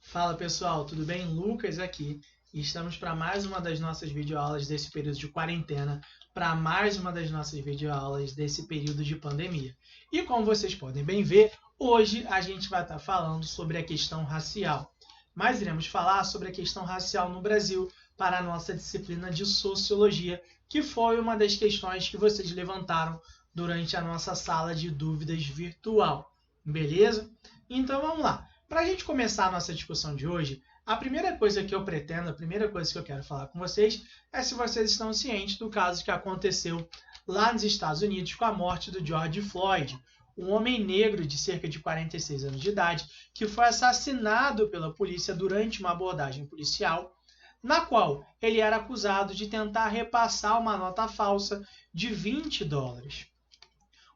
Fala pessoal, tudo bem? Lucas aqui e estamos para mais uma das nossas videoaulas desse período de quarentena, para mais uma das nossas videoaulas desse período de pandemia. E como vocês podem bem ver, hoje a gente vai estar falando sobre a questão racial, mas iremos falar sobre a questão racial no Brasil para a nossa disciplina de Sociologia, que foi uma das questões que vocês levantaram durante a nossa sala de dúvidas virtual, beleza? Então vamos lá. Para a gente começar a nossa discussão de hoje, a primeira coisa que eu pretendo, a primeira coisa que eu quero falar com vocês é se vocês estão cientes do caso que aconteceu lá nos Estados Unidos com a morte do George Floyd, um homem negro de cerca de 46 anos de idade que foi assassinado pela polícia durante uma abordagem policial, na qual ele era acusado de tentar repassar uma nota falsa de $20.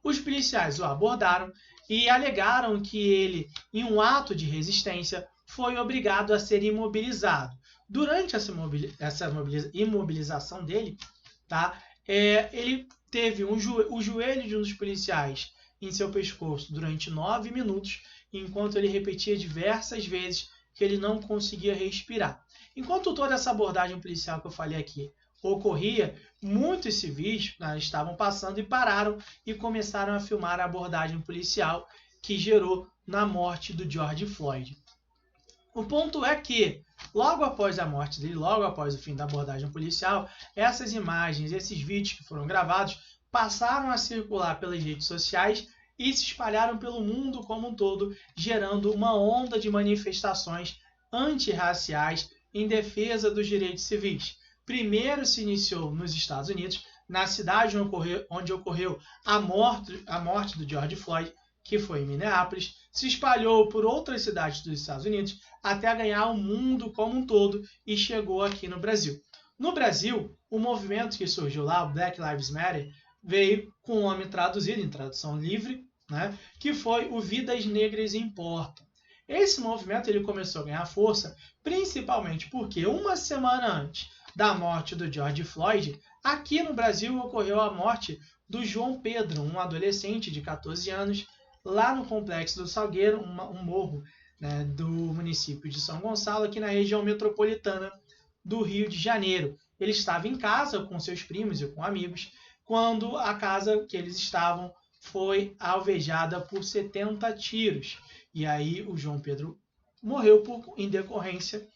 Os policiais o abordaram e alegaram que ele, em um ato de resistência, foi obrigado a ser imobilizado. Durante essa imobilização dele, ele teve o joelho de um dos policiais em seu pescoço durante 9 minutos, enquanto ele repetia diversas vezes que ele não conseguia respirar. Enquanto toda essa abordagem policial que eu falei aqui ocorria, muitos civis estavam passando e pararam e começaram a filmar a abordagem policial que gerou na morte do George Floyd. O ponto é que, logo após a morte dele, logo após o fim da abordagem policial, essas imagens, esses vídeos que foram gravados, passaram a circular pelas redes sociais e se espalharam pelo mundo como um todo, gerando uma onda de manifestações antirraciais em defesa dos direitos civis. Primeiro se iniciou nos Estados Unidos, na cidade onde ocorreu a morte do George Floyd, que foi em Minneapolis, se espalhou por outras cidades dos Estados Unidos até ganhar o mundo como um todo e chegou aqui no Brasil. No Brasil, o movimento que surgiu lá, o Black Lives Matter, veio com o nome traduzido em tradução livre, que foi o Vidas Negras Importam. Esse movimento ele começou a ganhar força principalmente porque uma semana antes da morte do George Floyd, aqui no Brasil ocorreu a morte do João Pedro, um adolescente de 14 anos, lá no Complexo do Salgueiro, um morro do município de São Gonçalo, aqui na região metropolitana do Rio de Janeiro. Ele estava em casa com seus primos e com amigos, quando a casa que eles estavam foi alvejada por 70 tiros. E aí o João Pedro morreu em decorrência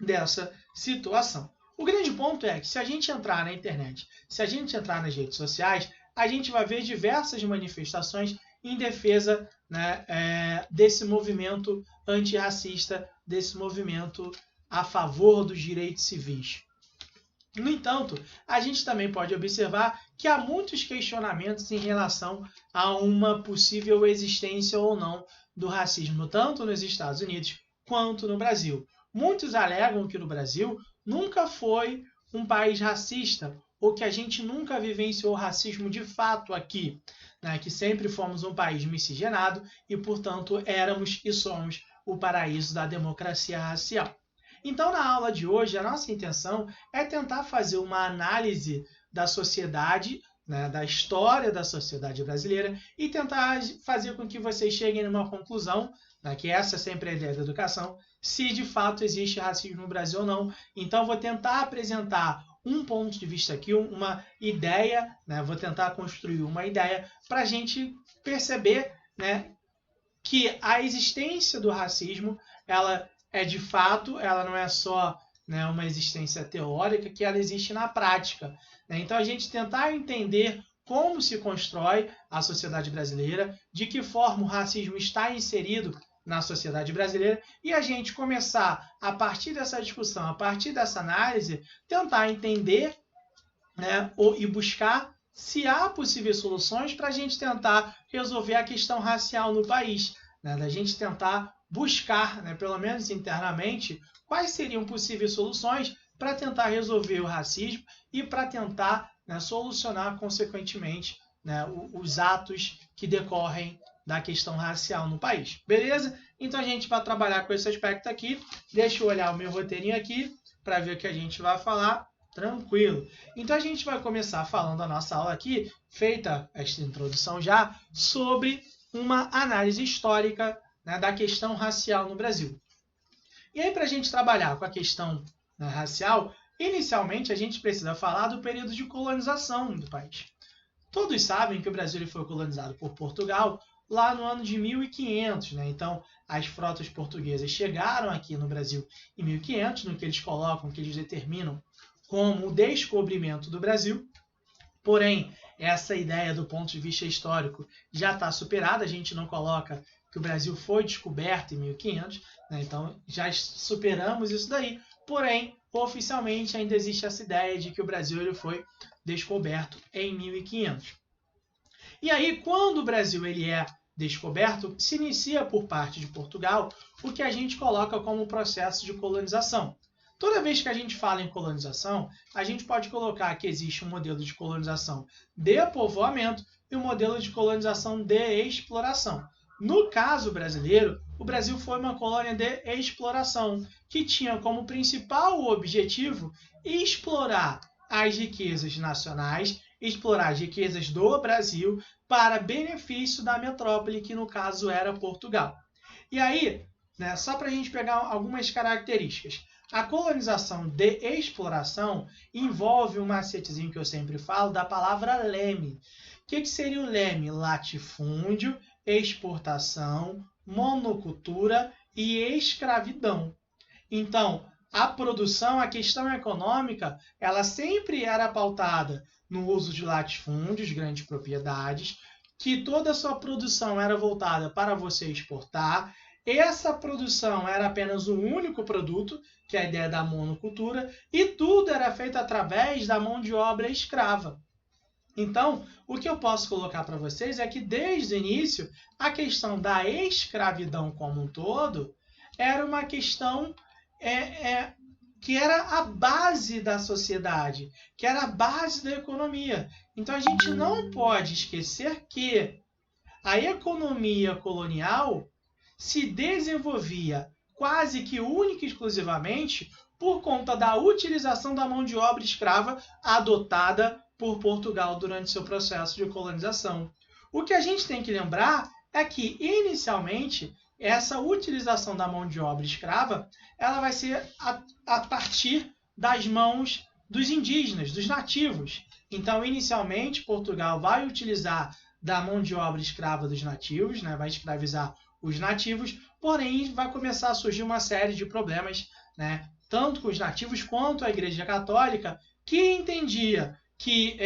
dessa situação. O grande ponto é que se a gente entrar na internet, se a gente entrar nas redes sociais, a gente vai ver diversas manifestações em defesa desse movimento antirracista, desse movimento a favor dos direitos civis. No entanto, a gente também pode observar que há muitos questionamentos em relação a uma possível existência ou não do racismo, tanto nos Estados Unidos quanto no Brasil. Muitos alegam que no Brasil nunca foi um país racista, ou que a gente nunca vivenciou racismo de fato aqui, que sempre fomos um país miscigenado e, portanto, éramos e somos o paraíso da democracia racial. Então, na aula de hoje, a nossa intenção é tentar fazer uma análise da sociedade, da história da sociedade brasileira e tentar fazer com que vocês cheguem numa conclusão, que essa sempre é a ideia da educação, se de fato existe racismo no Brasil ou não. Então, vou tentar apresentar um ponto de vista aqui, uma ideia, vou tentar construir uma ideia para a gente perceber que a existência do racismo, ela é de fato, ela não é só uma existência teórica, que ela existe na prática. Então, a gente tentar entender como se constrói a sociedade brasileira, de que forma o racismo está inserido na sociedade brasileira, e a gente começar, a partir dessa discussão, a partir dessa análise, tentar entender e buscar se há possíveis soluções para a gente tentar resolver a questão racial no país, da gente tentar buscar, pelo menos internamente, quais seriam possíveis soluções para tentar resolver o racismo e para tentar solucionar, consequentemente, os atos que decorrem da questão racial no país. Beleza? Então a gente vai trabalhar com esse aspecto aqui. Deixa eu olhar o meu roteirinho aqui para ver o que a gente vai falar. Tranquilo. Então a gente vai começar falando a nossa aula aqui, feita esta introdução já, sobre uma análise histórica da questão racial no Brasil. E aí, para a gente trabalhar com a questão, né, racial, inicialmente a gente precisa falar do período de colonização do país. Todos sabem que o Brasil foi colonizado por Portugal lá no ano de 1500, né? Então, as frotas portuguesas chegaram aqui no Brasil em 1500, no que eles colocam, que eles determinam como o descobrimento do Brasil. Porém, essa ideia do ponto de vista histórico já está superada, a gente não coloca que o Brasil foi descoberto em 1500, né? Então já superamos isso daí. Porém, oficialmente ainda existe essa ideia de que o Brasil ele foi descoberto em 1500. E aí, quando o Brasil ele é descoberto, se inicia por parte de Portugal o que a gente coloca como processo de colonização. Toda vez que a gente fala em colonização, a gente pode colocar que existe um modelo de colonização de povoamento e um modelo de colonização de exploração. No caso brasileiro, o Brasil foi uma colônia de exploração, que tinha como principal objetivo explorar as riquezas nacionais, explorar as riquezas do Brasil para benefício da metrópole, que no caso era Portugal. E aí, né, só para a gente pegar algumas características. A colonização de exploração envolve um macetezinho que eu sempre falo da palavra leme. O que seria o leme? Latifúndio, exportação, monocultura e escravidão. Então, a produção, a questão econômica, ela sempre era pautada no uso de latifúndios, grandes propriedades, que toda a sua produção era voltada para você exportar. Essa produção era apenas um único produto, que é a ideia da monocultura, e tudo era feito através da mão de obra escrava. Então, o que eu posso colocar para vocês é que, desde o início, a questão da escravidão como um todo era uma questão que era a base da sociedade, que era a base da economia. Então, a gente não pode esquecer que a economia colonial se desenvolvia quase que única e exclusivamente por conta da utilização da mão de obra escrava adotada por Portugal durante seu processo de colonização. O que a gente tem que lembrar é que, inicialmente, essa utilização da mão de obra escrava ela vai ser a partir das mãos dos indígenas, dos nativos. Então, inicialmente, Portugal vai utilizar da mão de obra escrava dos nativos, né? Vai escravizar os nativos, porém vai começar a surgir uma série de problemas, né? Tanto com os nativos quanto a Igreja Católica, que entendia que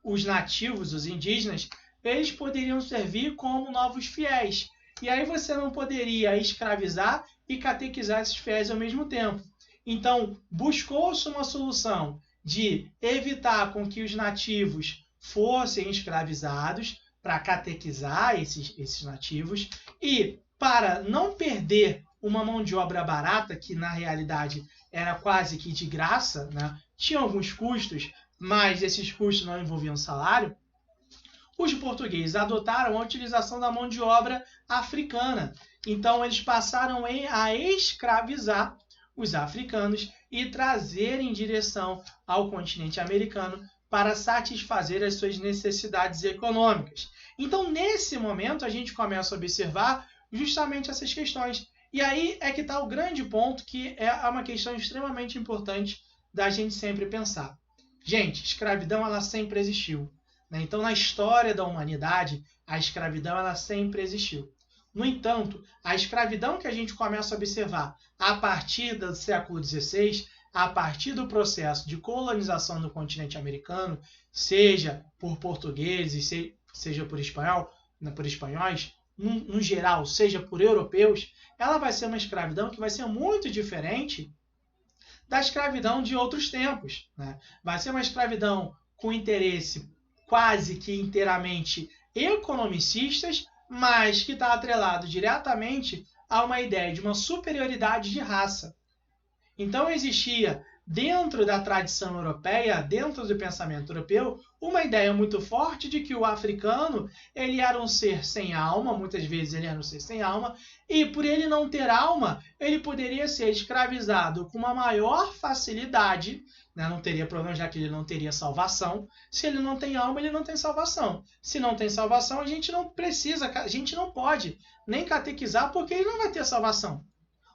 os nativos, os indígenas, eles poderiam servir como novos fiéis. E aí você não poderia escravizar e catequizar esses fiéis ao mesmo tempo. Então, buscou-se uma solução de evitar com que os nativos fossem escravizados para catequizar esses nativos e para não perder uma mão de obra barata, que na realidade era quase que de graça, né? Tinha alguns custos, mas esses custos não envolviam salário, os portugueses adotaram a utilização da mão de obra africana. Então, eles passaram a escravizar os africanos e trazer em direção ao continente americano para satisfazer as suas necessidades econômicas. Então, nesse momento, a gente começa a observar justamente essas questões. E aí é que está o grande ponto, que é uma questão extremamente importante da gente sempre pensar. Gente, escravidão ela sempre existiu. Né? Então, na história da humanidade, a escravidão ela sempre existiu. No entanto, a escravidão que a gente começa a observar a partir do século XVI, a partir do processo de colonização do continente americano, seja por portugueses, seja por espanhóis, no geral, seja por europeus, ela vai ser uma escravidão que vai ser muito diferente da escravidão de outros tempos. Né? Vai ser uma escravidão com interesse quase que inteiramente economicistas, mas que está atrelado diretamente a uma ideia de uma superioridade de raça. Então existia, dentro da tradição europeia, dentro do pensamento europeu, uma ideia muito forte de que o africano ele era um ser sem alma, muitas vezes ele era um ser sem alma, e por ele não ter alma, ele poderia ser escravizado com uma maior facilidade, né? Não teria problema, já que ele não teria salvação. Se ele não tem alma, ele não tem salvação. Se não tem salvação, a gente não pode nem catequizar, porque ele não vai ter salvação.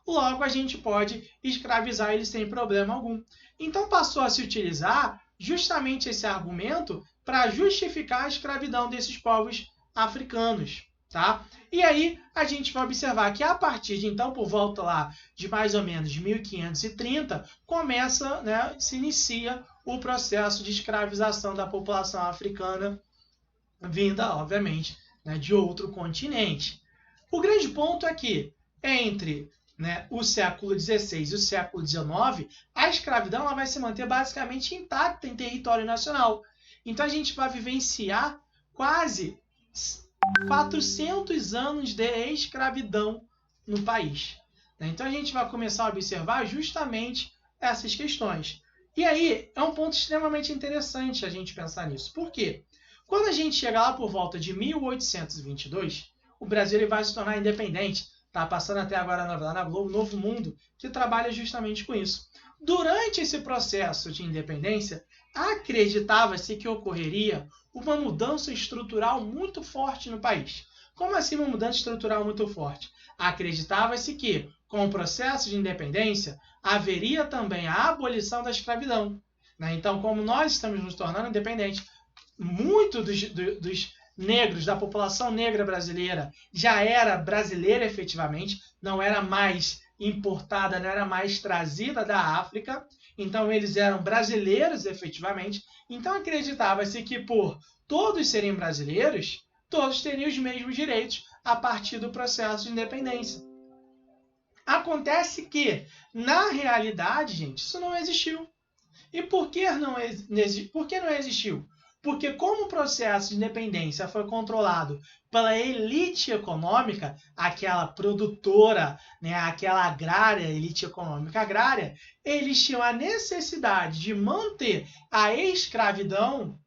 logo a gente pode escravizar ele sem problema algum. Então passou a se utilizar justamente esse argumento para justificar a escravidão desses povos africanos. Tá? E aí a gente vai observar que a partir de então, por volta lá de mais ou menos 1530, começa, né, se inicia o processo de escravização da população africana, vinda, obviamente, né, de outro continente. O grande ponto é que entre, né, o século XVI e o século XIX, a escravidão ela vai se manter basicamente intacta em território nacional. Então a gente vai vivenciar quase 400 anos de escravidão no país. Então a gente vai começar a observar justamente essas questões. E aí é um ponto extremamente interessante a gente pensar nisso. Por quê? Quando a gente chega lá por volta de 1822, o Brasil ele vai se tornar independente. Está passando até agora na Globo Novo Mundo, que trabalha justamente com isso. Durante esse processo de independência, acreditava-se que ocorreria uma mudança estrutural muito forte no país. Como assim uma mudança estrutural muito forte? Acreditava-se que, com o processo de independência, haveria também a abolição da escravidão. Então, como nós estamos nos tornando independentes, muitos dos negros, da população negra brasileira, já era brasileira efetivamente, não era mais importada, não era mais trazida da África, então eles eram brasileiros efetivamente, então acreditava-se que por todos serem brasileiros, todos teriam os mesmos direitos a partir do processo de independência. Acontece que, na realidade, gente, isso não existiu. E por que não existiu? Porque como o processo de independência foi controlado pela elite econômica, aquela produtora, né, aquela agrária, elite econômica agrária, eles tinham a necessidade de manter a escravidão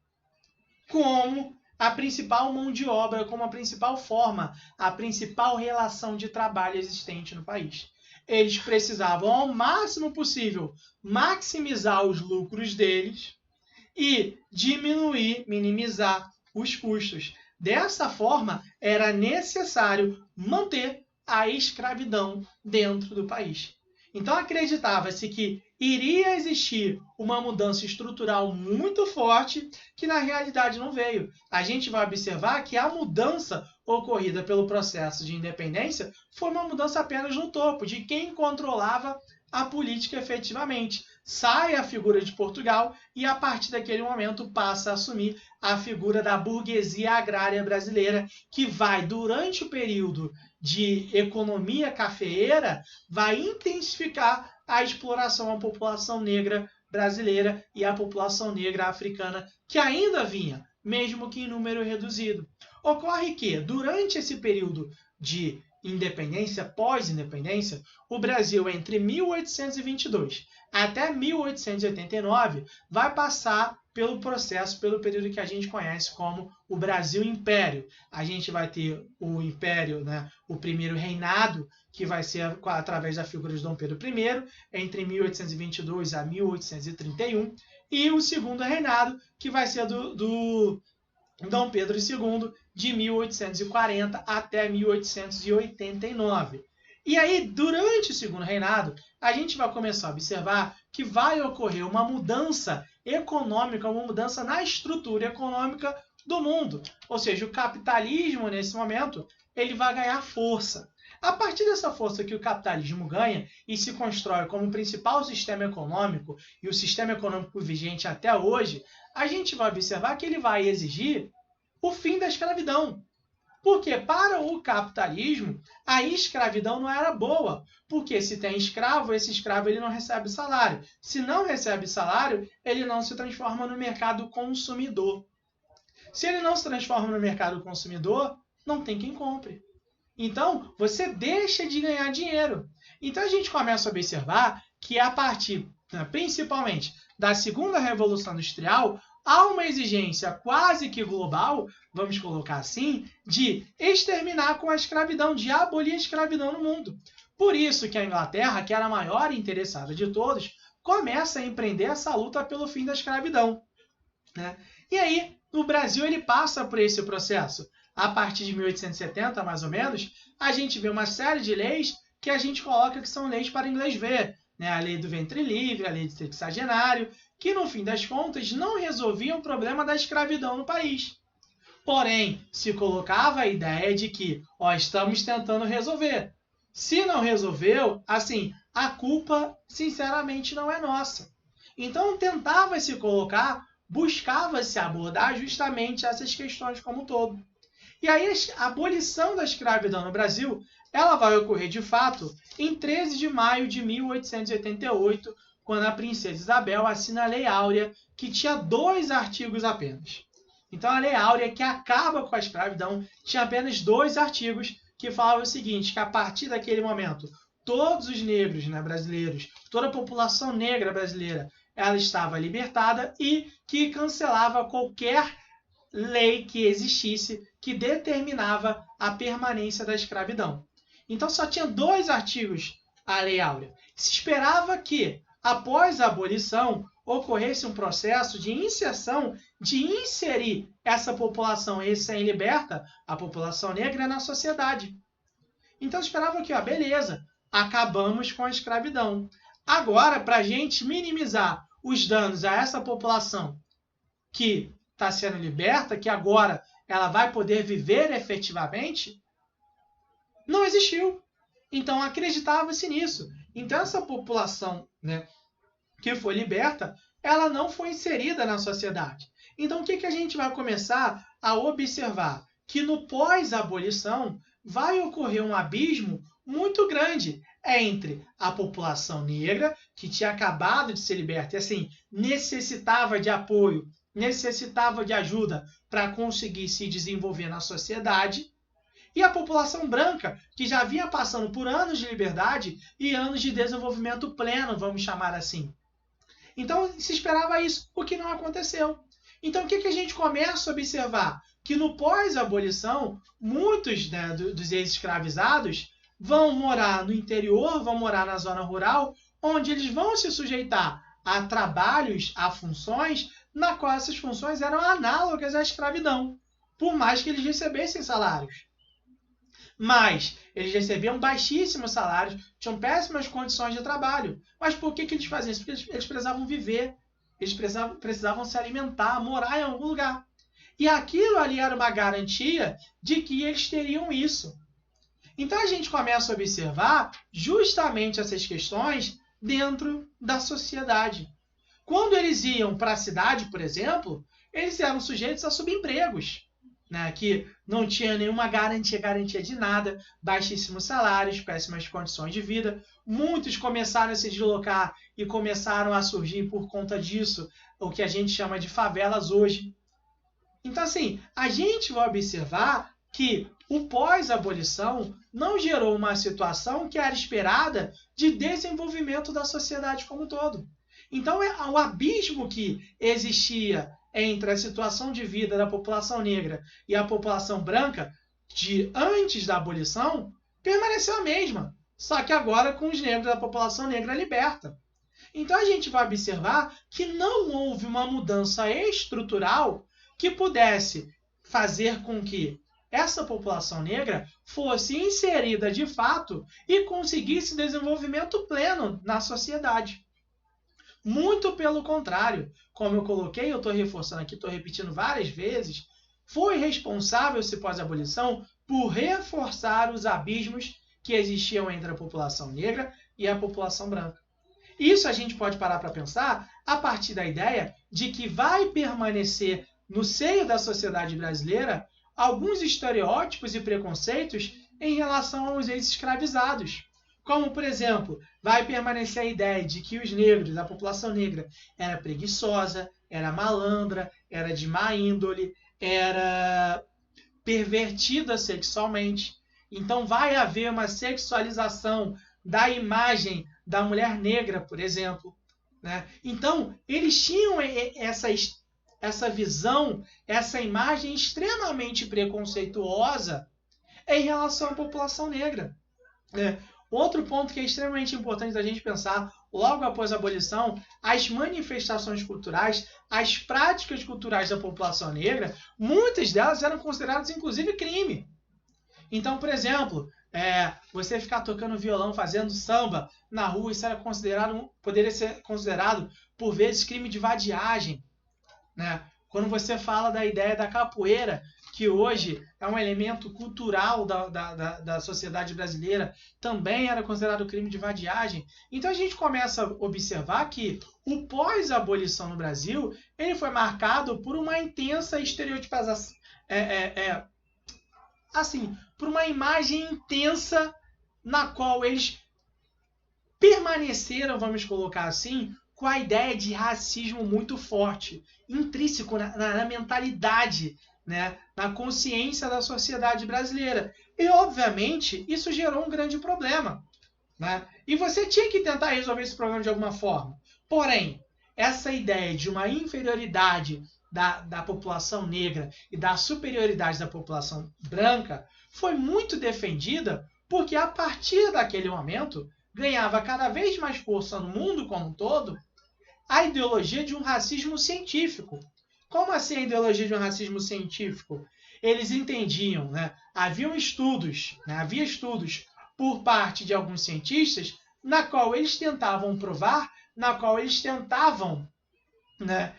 como a principal mão de obra, como a principal forma, a principal relação de trabalho existente no país. Eles precisavam, ao máximo possível, maximizar os lucros deles e diminuir, minimizar os custos. Dessa forma, era necessário manter a escravidão dentro do país. Então, acreditava-se que iria existir uma mudança estrutural muito forte que, na realidade, não veio. A gente vai observar que a mudança ocorrida pelo processo de independência foi uma mudança apenas no topo, de quem controlava a política efetivamente. Sai a figura de Portugal e, a partir daquele momento, passa a assumir a figura da burguesia agrária brasileira, que vai, durante o período de economia cafeeira, vai intensificar a exploração à população negra brasileira e à população negra africana, que ainda vinha, mesmo que em número reduzido. Ocorre que, durante esse período de independência, pós-independência, o Brasil, entre 1822 até 1889, vai passar pelo processo, pelo período que a gente conhece como o Brasil Império. A gente vai ter o Império, né, o primeiro reinado, que vai ser através da figura de Dom Pedro I, entre 1822 a 1831, e o segundo reinado, que vai ser do Dom Pedro II, de 1840 até 1889. E aí, durante o segundo reinado, a gente vai começar a observar que vai ocorrer uma mudança econômica, uma mudança na estrutura econômica do mundo. Ou seja, o capitalismo, nesse momento, ele vai ganhar força. A partir dessa força que o capitalismo ganha e se constrói como o principal sistema econômico e o sistema econômico vigente até hoje, a gente vai observar que ele vai exigir o fim da escravidão. Porque para o capitalismo, a escravidão não era boa. Porque se tem escravo, esse escravo ele não recebe salário. Se não recebe salário, ele não se transforma no mercado consumidor. Se ele não se transforma no mercado consumidor, não tem quem compre. Então, você deixa de ganhar dinheiro. Então, a gente começa a observar que a partir, principalmente, da segunda Revolução Industrial, há uma exigência quase que global, vamos colocar assim, de exterminar com a escravidão, de abolir a escravidão no mundo. Por isso que a Inglaterra, que era a maior interessada de todos, começa a empreender essa luta pelo fim da escravidão. E aí, o Brasil ele passa por esse processo. A partir de 1870, mais ou menos, a gente vê uma série de leis que a gente coloca que são leis para inglês ver, né? A lei do ventre livre, a lei do sexagenário, que no fim das contas não resolviam o problema da escravidão no país. Porém, se colocava a ideia de que, estamos tentando resolver. Se não resolveu, assim, a culpa, sinceramente, não é nossa. Então, tentava-se colocar, buscava-se abordar justamente essas questões como um todo. E aí, a abolição da escravidão no Brasil, ela vai ocorrer, de fato, em 13 de maio de 1888, quando a princesa Isabel assina a Lei Áurea, que tinha 2 artigos apenas. Então, a Lei Áurea, que acaba com a escravidão, tinha apenas 2 artigos que falavam o seguinte, que a partir daquele momento, todos os negros, né, brasileiros, toda a população negra brasileira, ela estava libertada e que cancelava qualquer lei que existisse que determinava a permanência da escravidão. Então, só tinha 2 artigos a Lei Áurea. Se esperava que, após a abolição, ocorresse um processo de inserção, de inserir essa população recém-liberta, a população negra, na sociedade. Então, esperava que, beleza, acabamos com a escravidão. Agora, para a gente minimizar os danos a essa população que está sendo liberta, que agora ela vai poder viver efetivamente, não existiu. Então, acreditava-se nisso. Então, essa população, né, que foi liberta, ela não foi inserida na sociedade. Então, o que a gente vai começar a observar? Que no pós-abolição vai ocorrer um abismo muito grande entre a população negra, que tinha acabado de ser liberta e, assim, necessitava de apoio, necessitava de ajuda para conseguir se desenvolver na sociedade, e a população branca, que já vinha passando por anos de liberdade e anos de desenvolvimento pleno, vamos chamar assim. Então, se esperava isso, o que não aconteceu. Então, o que a gente começa a observar? Que no pós-abolição, muitos, né, dos ex-escravizados vão morar no interior, vão morar na zona rural, onde eles vão se sujeitar a trabalhos, a funções, na qual essas funções eram análogas à escravidão, por mais que eles recebessem salários. Mas eles recebiam baixíssimos salários, tinham péssimas condições de trabalho. Mas por que eles faziam isso? Porque eles precisavam viver, eles precisavam se alimentar, morar em algum lugar. E aquilo ali era uma garantia de que eles teriam isso. Então a gente começa a observar justamente essas questões dentro da sociedade. Quando eles iam para a cidade, por exemplo, eles eram sujeitos a subempregos, né, que não tinha nenhuma garantia de nada, baixíssimos salários, péssimas condições de vida. Muitos começaram a se deslocar e começaram a surgir por conta disso, o que a gente chama de favelas hoje. Então, assim, a gente vai observar que o pós-abolição não gerou uma situação que era esperada de desenvolvimento da sociedade como um todo. Então, o abismo que existia entre a situação de vida da população negra e a população branca de antes da abolição permaneceu a mesma, só que agora com os negros da população negra liberta. Então a gente vai observar que não houve uma mudança estrutural que pudesse fazer com que essa população negra fosse inserida de fato e conseguisse desenvolvimento pleno na sociedade. Muito pelo contrário, como eu coloquei, eu estou reforçando aqui, estou repetindo várias vezes, foi responsável, se pós-abolição, por reforçar os abismos que existiam entre a população negra e a população branca. Isso a gente pode parar para pensar a partir da ideia de que vai permanecer no seio da sociedade brasileira alguns estereótipos e preconceitos em relação aos ex-escravizados. Como, por exemplo, vai permanecer a ideia de que os negros, a população negra, era preguiçosa, era malandra, era de má índole, era pervertida sexualmente. Então vai haver uma sexualização da imagem da mulher negra, por exemplo, né? Então, eles tinham essa visão, essa imagem extremamente preconceituosa em relação à população negra, né? Outro ponto que é extremamente importante da gente pensar, logo após a abolição, as manifestações culturais, as práticas culturais da população negra, muitas delas eram consideradas inclusive crime. Então, por exemplo, você ficar tocando violão, fazendo samba na rua, isso era poderia ser considerado, por vezes, crime de vadiagem, né? Quando você fala da ideia da capoeira, que hoje é um elemento cultural da sociedade brasileira, também era considerado crime de vadiagem. Então a gente começa a observar que o pós-abolição no Brasil, ele foi marcado por uma intensa estereotipação, assim, por uma imagem intensa na qual eles permaneceram, vamos colocar assim, com a ideia de racismo muito forte, intrínseco na mentalidade, né, na consciência da sociedade brasileira. E, obviamente, isso gerou um grande problema, né? E você tinha que tentar resolver esse problema de alguma forma. Porém, essa ideia de uma inferioridade da população negra e da superioridade da população branca foi muito defendida porque, a partir daquele momento, ganhava cada vez mais força no mundo como um todo a ideologia de um racismo científico. Como assim a ideologia de um racismo científico? Eles entendiam, né? Havia estudos por parte de alguns cientistas na qual eles tentavam provar, na qual eles tentavam, né,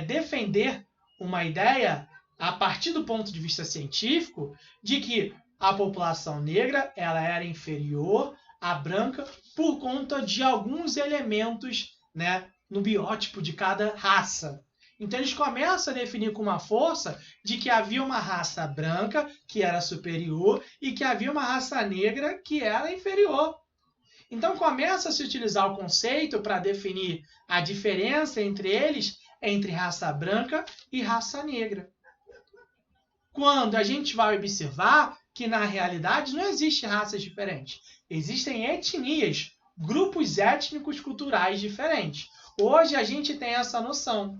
defender uma ideia a partir do ponto de vista científico de que a população negra ela era inferior à branca por conta de alguns elementos, né, no biótipo de cada raça. Então eles começam a definir com uma força de que havia uma raça branca que era superior e que havia uma raça negra que era inferior. Então começa a se utilizar o conceito para definir a diferença entre eles, entre raça branca e raça negra. Quando a gente vai observar que na realidade não existe raças diferentes, existem etnias, grupos étnicos culturais diferentes. Hoje a gente tem essa noção.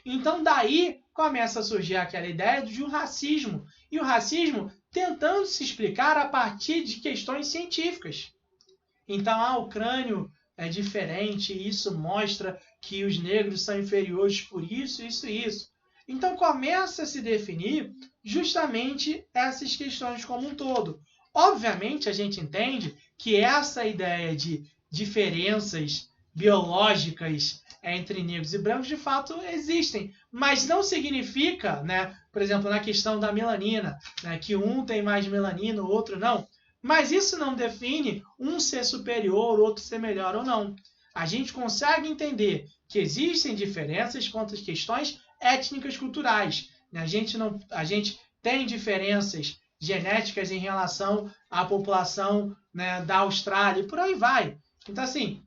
Então daí começa a surgir aquela ideia de um racismo. E o racismo tentando se explicar a partir de questões científicas. Então, o crânio é diferente, e isso mostra que os negros são inferiores por isso, isso e isso. Então começa a se definir justamente essas questões como um todo. Obviamente a gente entende que essa ideia de diferenças biológicas entre negros e brancos de fato existem, mas não significa, né, por exemplo, na questão da melanina, né, que um tem mais melanina, o outro não. Mas isso não define um ser superior, o outro ser melhor ou não. A gente consegue entender que existem diferenças quanto às questões étnicas culturais. A gente tem diferenças genéticas em relação à população, né, da Austrália e por aí vai. Então, assim,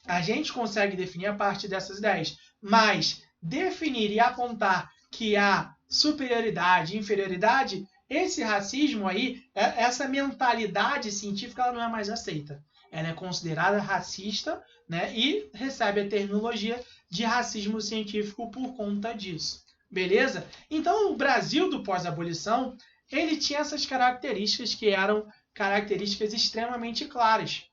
a gente consegue definir a partir dessas ideias, mas definir e apontar que há superioridade e inferioridade, esse racismo aí, essa mentalidade científica, ela não é mais aceita. Ela é considerada racista, né, e recebe a terminologia de racismo científico por conta disso. Beleza? Então, o Brasil do pós-abolição, ele tinha essas características que eram características extremamente claras.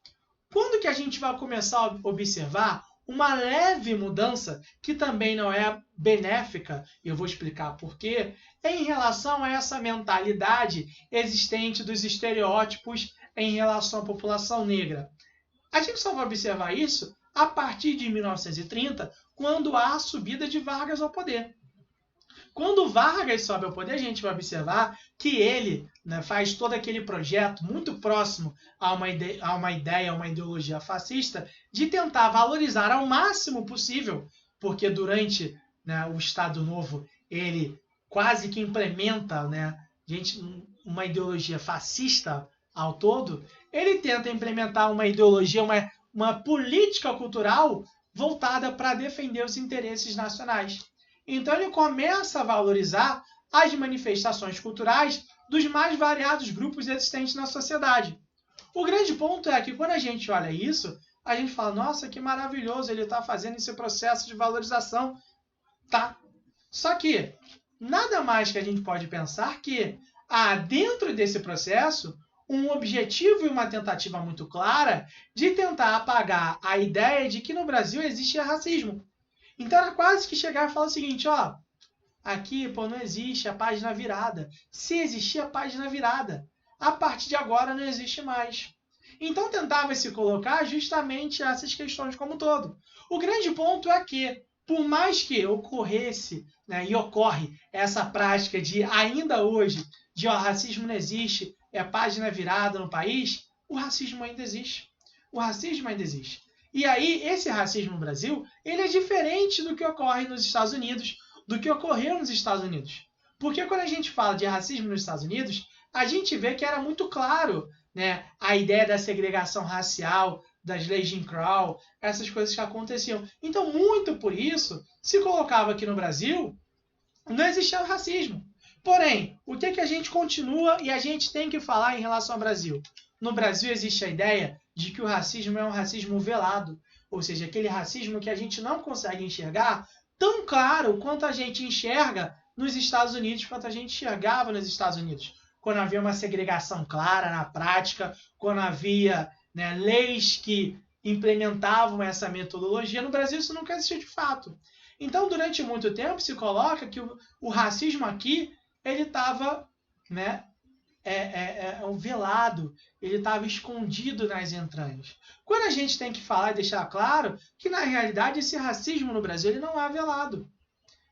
Quando que a gente vai começar a observar uma leve mudança, que também não é benéfica, e eu vou explicar por quê, em relação a essa mentalidade existente dos estereótipos em relação à população negra? A gente só vai observar isso a partir de 1930, quando há a subida de Vargas ao poder. Quando Vargas sobe ao poder, a gente vai observar que ele, né, faz todo aquele projeto muito próximo a uma ideia, a uma ideologia fascista, de tentar valorizar ao máximo possível, porque durante, né, o Estado Novo ele quase que implementa, né, uma ideologia fascista ao todo, ele tenta implementar uma ideologia, uma política cultural voltada para defender os interesses nacionais. Então ele começa a valorizar as manifestações culturais dos mais variados grupos existentes na sociedade. O grande ponto é que quando a gente olha isso, a gente fala, nossa, que maravilhoso, ele está fazendo esse processo de valorização. Tá. Só que nada mais que a gente pode pensar que há dentro desse processo um objetivo e uma tentativa muito clara de tentar apagar a ideia de que no Brasil existe racismo. Então era quase que chegar e falar o seguinte, ó, aqui, pô, não existe a página virada. Se existia a página virada, a partir de agora não existe mais. Então tentava-se colocar justamente essas questões como um todo. O grande ponto é que, por mais que ocorresse, né, e ocorre essa prática de ainda hoje, de racismo não existe, é página virada no país, o racismo ainda existe. O racismo ainda existe. E aí, esse racismo no Brasil, ele é diferente do que ocorre nos Estados Unidos, do que ocorreu nos Estados Unidos. Porque quando a gente fala de racismo nos Estados Unidos, a gente vê que era muito claro, né, a ideia da segregação racial, das leis de Jim Crow, essas coisas que aconteciam. Então, muito por isso, se colocava aqui no Brasil, não existia racismo. Porém, o que a gente continua e a gente tem que falar em relação ao Brasil? No Brasil existe a ideia de que o racismo é um racismo velado, ou seja, aquele racismo que a gente não consegue enxergar tão claro quanto a gente enxerga nos Estados Unidos, quanto a gente enxergava nos Estados Unidos. Quando havia uma segregação clara na prática, quando havia, né, leis que implementavam essa metodologia, no Brasil isso nunca existiu de fato. Então, durante muito tempo, se coloca que o racismo aqui ele estava, né, velado, ele estava escondido nas entranhas. Quando a gente tem que falar e deixar claro que, na realidade, esse racismo no Brasil ele não é velado.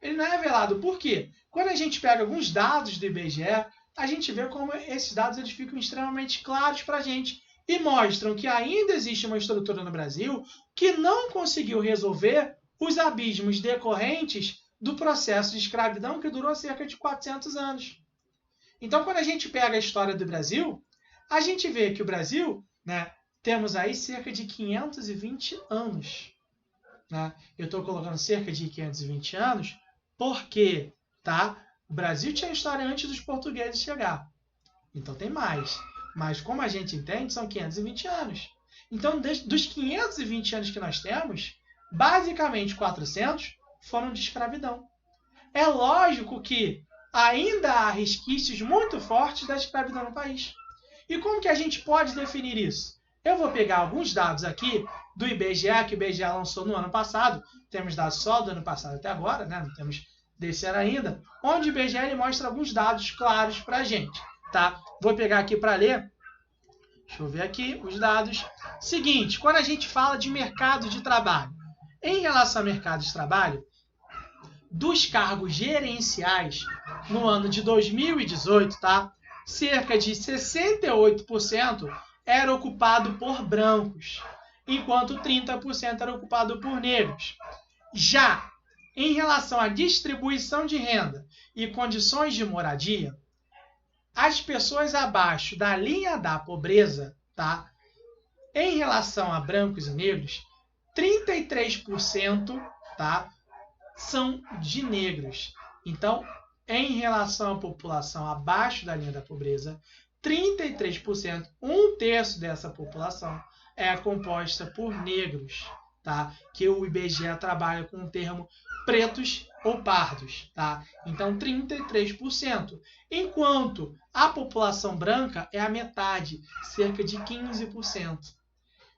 Ele não é velado. Por quê? Quando a gente pega alguns dados do IBGE, a gente vê como esses dados eles ficam extremamente claros para a gente e mostram que ainda existe uma estrutura no Brasil que não conseguiu resolver os abismos decorrentes do processo de escravidão que durou cerca de 400 anos. Então, quando a gente pega a história do Brasil, a gente vê que o Brasil, né, temos aí cerca de 520 anos. Né? Eu estou colocando cerca de 520 anos porque, tá, o Brasil tinha história antes dos portugueses chegar. Então tem mais. Mas como a gente entende, são 520 anos. Então, dos 520 anos que nós temos, basicamente 400 foram de escravidão. É lógico que ainda há resquícios muito fortes da escravidão no país. E como que a gente pode definir isso? Eu vou pegar alguns dados aqui do IBGE, que o IBGE lançou no ano passado. Temos dados só do ano passado até agora, né? Não temos desse ano ainda. Onde o IBGE ele mostra alguns dados claros para a gente. Tá? Vou pegar aqui para ler. Deixa eu ver aqui os dados. Seguinte, quando a gente fala de mercado de trabalho. Em relação ao mercado de trabalho, dos cargos gerenciais, no ano de 2018, tá? Cerca de 68% era ocupado por brancos, enquanto 30% era ocupado por negros. Já em relação à distribuição de renda e condições de moradia, as pessoas abaixo da linha da pobreza, tá? Em relação a brancos e negros, 33%, tá? São de negros. Então, em relação à população abaixo da linha da pobreza, 33%, um terço dessa população é composta por negros, tá? Que o IBGE trabalha com o termo pretos ou pardos, tá? Então, 33%. Enquanto a população branca é a metade, cerca de 15%.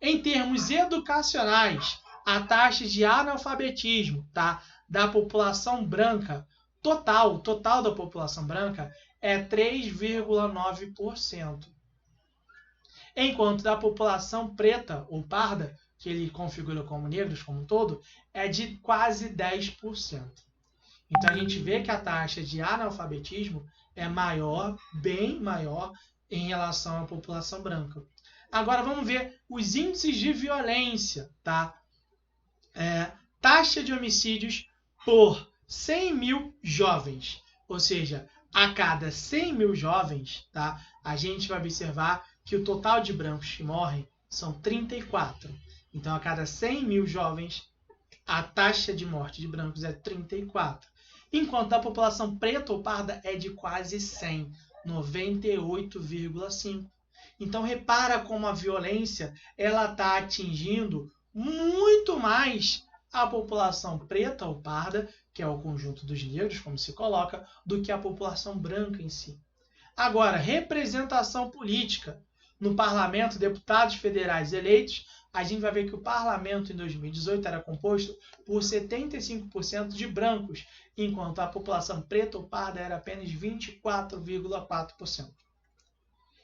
Em termos educacionais, a taxa de analfabetismo, tá, da população branca, total da população branca, é 3,9%. Enquanto da população preta ou parda, que ele configura como negros como um todo, é de quase 10%. Então a gente vê que a taxa de analfabetismo é maior, bem maior, em relação à população branca. Agora vamos ver os índices de violência, tá? Taxa de homicídios por 100 mil jovens. Ou seja, a cada 100 mil jovens, tá? A gente vai observar que o total de brancos que morrem são 34. Então, a cada 100 mil jovens, a taxa de morte de brancos é 34. Enquanto a população preta ou parda é de quase 100, 98,5. Então, repara como a violência ela está atingindo muito mais a população preta ou parda, que é o conjunto dos negros, como se coloca, do que a população branca em si. Agora, representação política. No parlamento, deputados federais eleitos, a gente vai ver que o parlamento em 2018 era composto por 75% de brancos, enquanto a população preta ou parda era apenas 24,4%.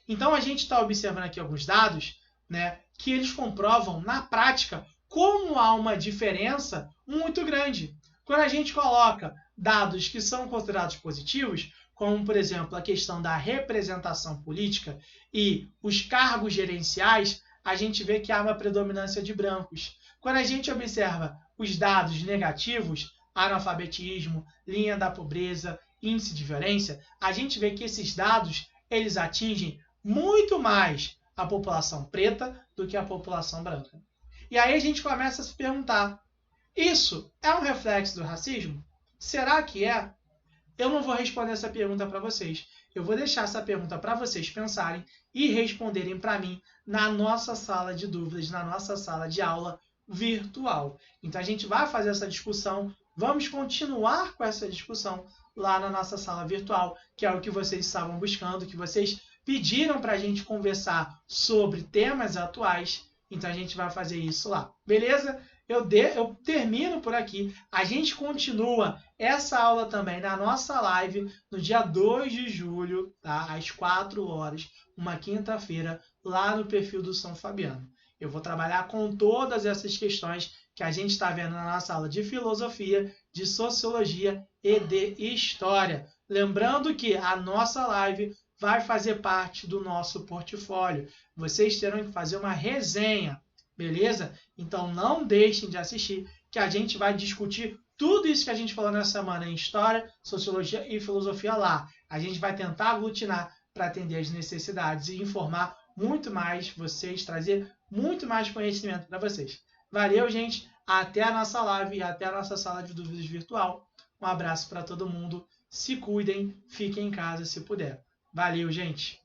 Então, a gente está observando aqui alguns dados, né, que eles comprovam, na prática, como há uma diferença muito grande. Quando a gente coloca dados que são considerados positivos, como, por exemplo, a questão da representação política e os cargos gerenciais, a gente vê que há uma predominância de brancos. Quando a gente observa os dados negativos, analfabetismo, linha da pobreza, índice de violência, a gente vê que esses dados eles atingem muito mais a população preta do que a população branca. E aí a gente começa a se perguntar, isso é um reflexo do racismo? Será que é? Eu não vou responder essa pergunta para vocês. Eu vou deixar essa pergunta para vocês pensarem e responderem para mim na nossa sala de dúvidas, na nossa sala de aula virtual. Então a gente vai fazer essa discussão, vamos continuar com essa discussão lá na nossa sala virtual, que é o que vocês estavam buscando, que vocês pediram para a gente conversar sobre temas atuais. Então a gente vai fazer isso lá, beleza? Eu termino por aqui. A gente continua essa aula também na nossa live no dia 2 de julho, tá? Às 4 horas, uma quinta-feira, lá no perfil do São Fabiano. Eu vou trabalhar com todas essas questões que a gente está vendo na nossa aula de filosofia, de sociologia e de história. Lembrando que a nossa live vai fazer parte do nosso portfólio. Vocês terão que fazer uma resenha, beleza? Então não deixem de assistir, que a gente vai discutir tudo isso que a gente falou nessa semana em História, Sociologia e Filosofia lá. A gente vai tentar aglutinar para atender as necessidades e informar muito mais vocês, trazer muito mais conhecimento para vocês. Valeu, gente! Até a nossa live e até a nossa sala de dúvidas virtual. Um abraço para todo mundo. Se cuidem, fiquem em casa se puder. Valeu, gente!